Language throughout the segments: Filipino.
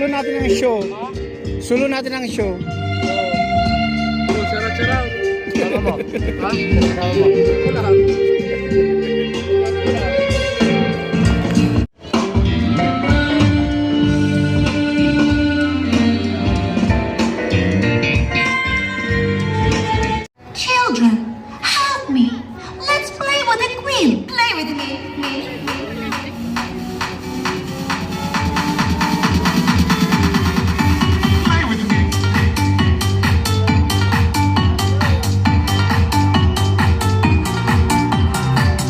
sulo natin ang show. Sulo natin ang show. Charot. Sama mo. Ha? Sama mo. Wala. Children, help me. Let's play with the queen. Play with me. Play with me.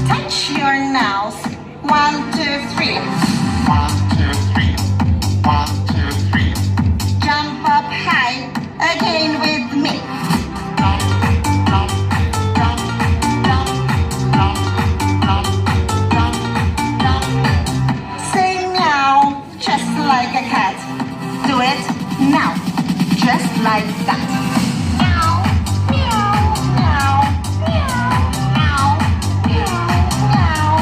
Touch your nails. 1, 2, 3. 1, 2, 3. 1, 2, 3. Jump up high again with me. Say meow, just like a cat. Do it now, just like that. Meow, meow, meow, meow, meow, meow,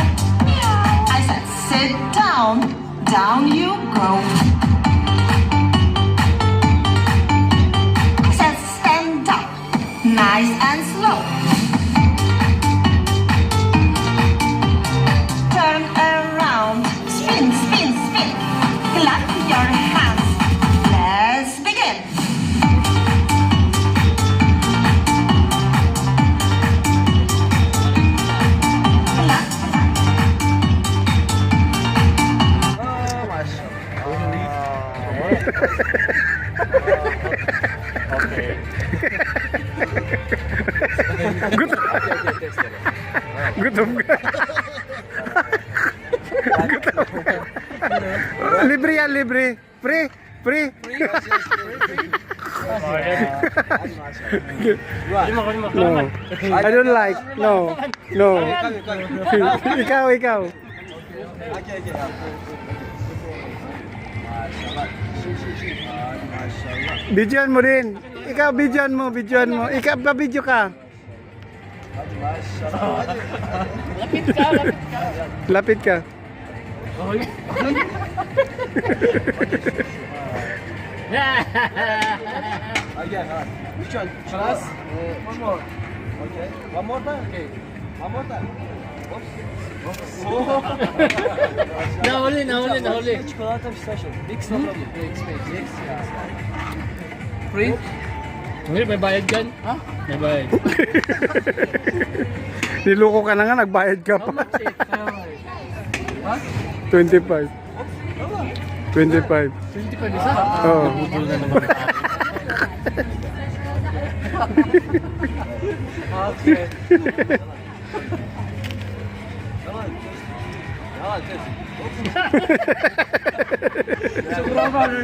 meow. I said sit down, down you go. I said stand up, nice and slow. Turn around, spin, spin, spin. Clap your hands. Let's begin. Clap. Gutom ka. Gutom ka. Libre yan, libre. Free. No. I don't like. No. Ikaw. Bidyoan mo rin. Ikaw, bidyoan mo. Ikaw, pa-video ka. Lapit ka. Again, which one? Plus? One more. Okay. One more time? Okay. One more time. Oops. Nahuli. Chocolate special. Mix no problem. Mix. Free? May bayad dyan? Ha? May bayad. Niloko ka na nga, nagbayad ka pa. Ha? 25. 25. 25 isa? Oo. Budol na naman. Okay.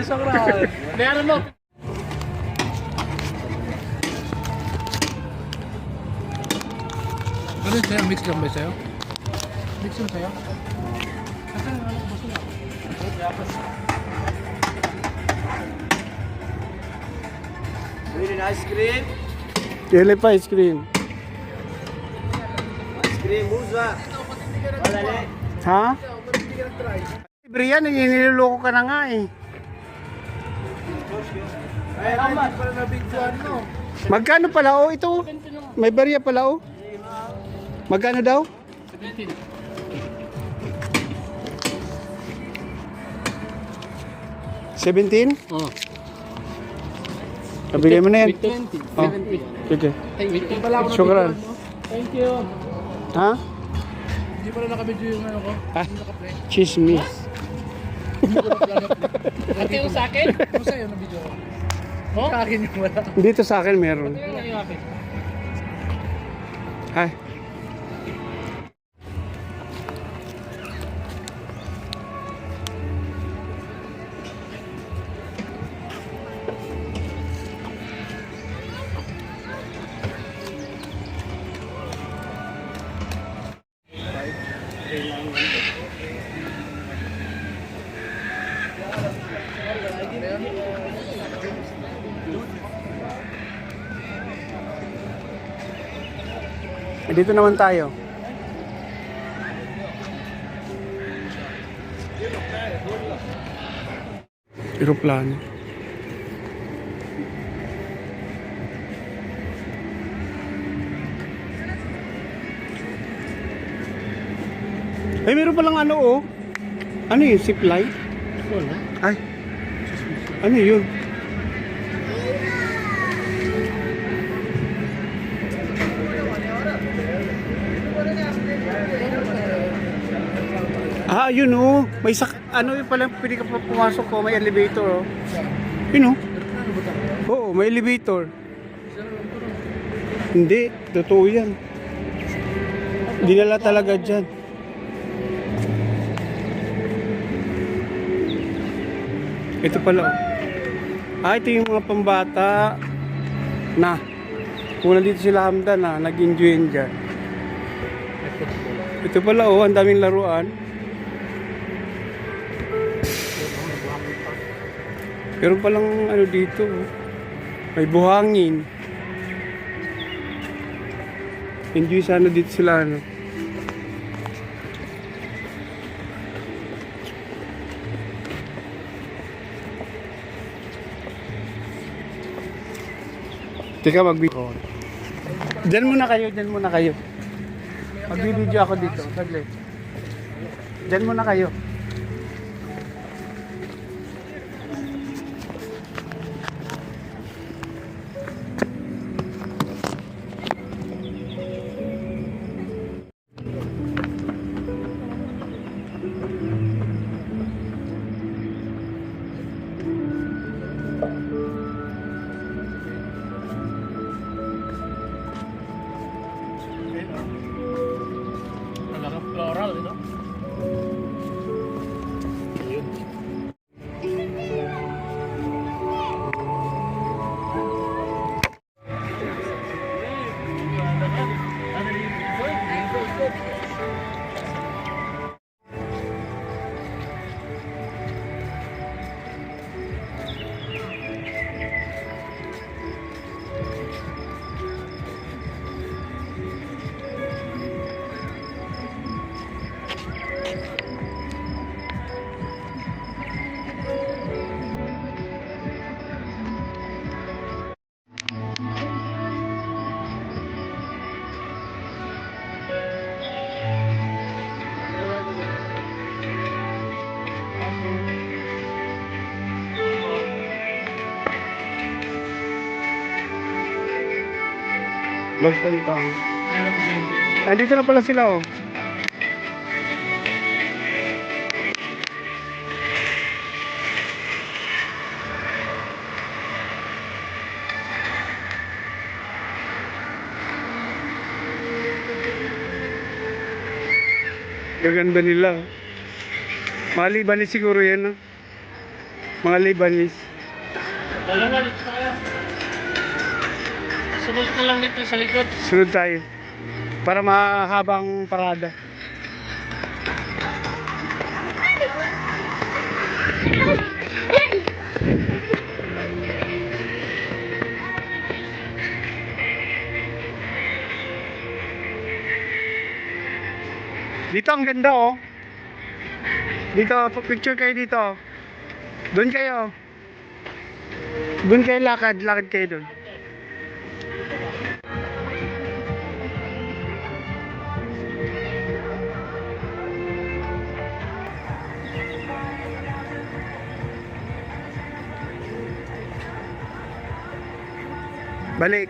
Sobra. Meron mo. Ano sa'yo? Mix lang ba sa'yo? Mix lang sa'yo? Really nice cream. Kailan pa ice cream? Ice cream, musa. Malali. Ha? Libre yan, niloloko ka na nga eh. Ay, naman. Para nabigyan mo. Magkano pala oh ito? May barya pala oh. Magkano daw? 17. 17? Oo. Kabigay mo na yan. 20. Oh. 70. Sige. Pala ako Syukran. Thank you. Ha? Hindi pala nakabidyo yung ano ko. Ha? Chismis. Ate yung sa akin? Ano sa'yo na video ko? Oh? Sa akin yung wala. Dito sa akin meron. Ate yung akin. Hi. Dito naman tayo. Aeroplano. Ay, meron palang ano oh. Ano yun? Zipline? Wala. Ay. Ano yun? Ah, yun oh. May ano yun pala, pwede ka pa pumasok ko, may elevator oh. Yun oh. Oo, may elevator. Hindi, totoo yan. Dinala talaga dyan. Ito pala oh. Ah, ito yung mga pambata na kung nandito sila Hamdan na nag-enjoy yan dyan. Ito pala oh, ang daming laruan. Pero palang ano dito oh. May buhangin. Enjoy sana dito sila ano. Teka, mag-video. Diyan muna kayo, diyan muna kayo. Mag-video ako dito, saglit. Diyan muna kayo. Talagang floral, no? Ayun. Basta dito. Nandito na pala sila oh. Gaganda nila. Mga Libanis siguro yan, no? Mga Libanis. Talaga, dito tayo. Sunod na lang dito sa likod. Sunod tayo. Para mahabang parada. Dito ang ganda oh. Dito, picture kayo dito. Doon kayo. Doon kayo lakad kayo doon. Balik.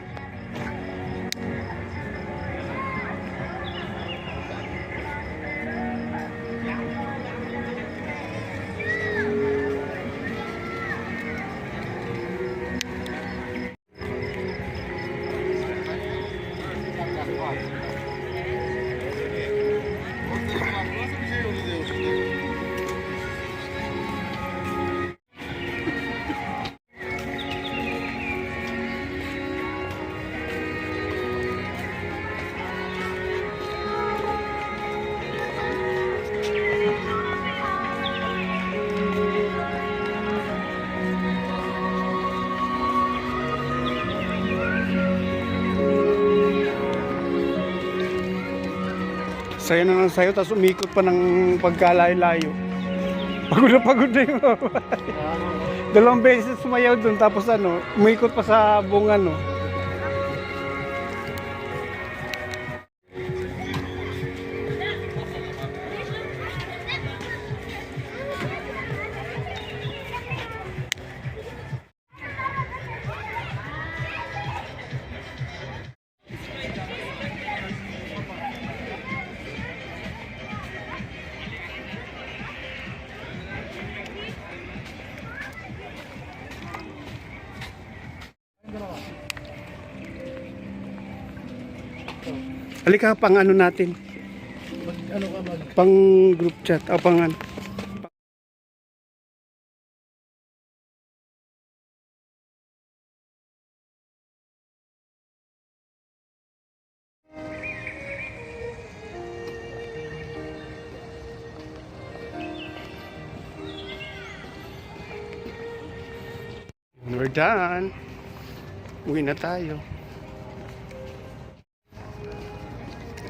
Sayo na ng sayo, tapos umikot pa ng pagkalayo-layo. Pagod na yung babae. Dalawang beses sumayaw dun, tapos ano, umikot pa sa buong ano. Halika pang ano natin, Ano ka mag... pang group chat, o pang ano. We're done. Uwi na tayo.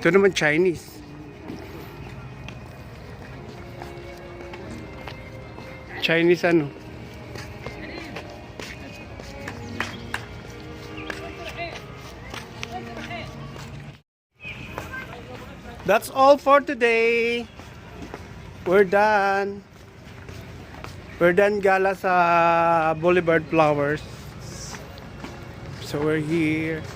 Ito naman Chinese. Chinese ano? That's all for today. We're done. We're done gala sa Boulevard Flowers. So we're here.